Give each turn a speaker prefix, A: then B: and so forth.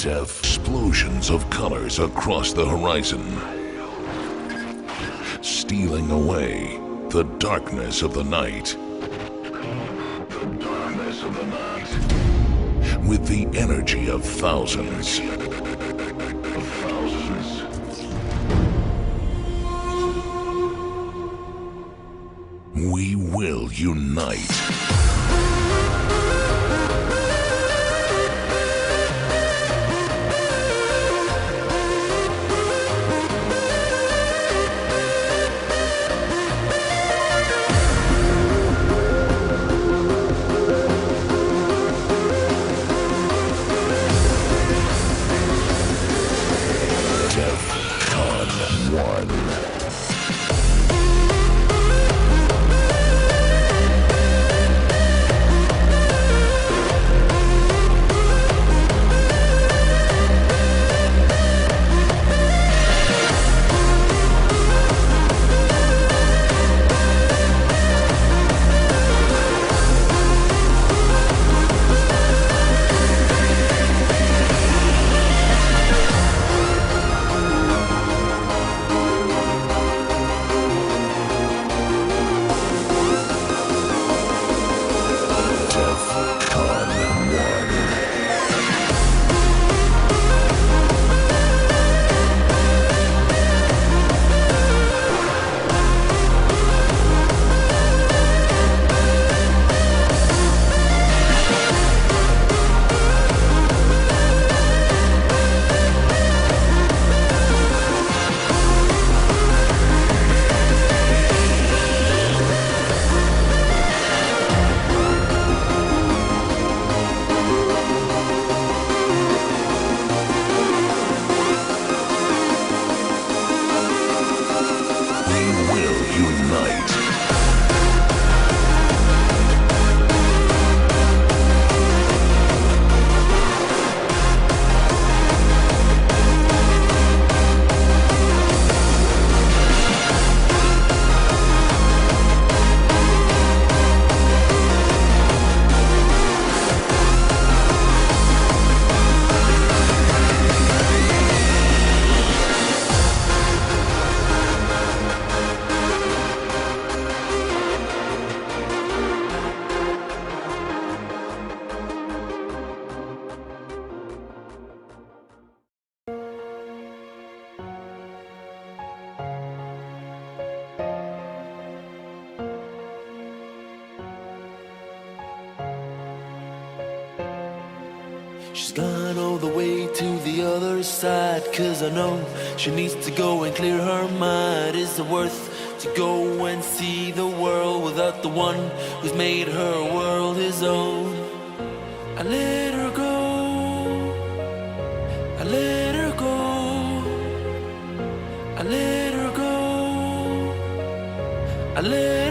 A: Death. Explosions of colors across the horizon, stealing away the darkness of the night. The darkness of the night. With the energy of thousands. We will unite.
B: She's gone all the way to the other side, 'cause I know she needs to go and clear her mind. Is it worth to go and see the world without the one who's made her world his own? I let her go, I let her go, I let her go, I let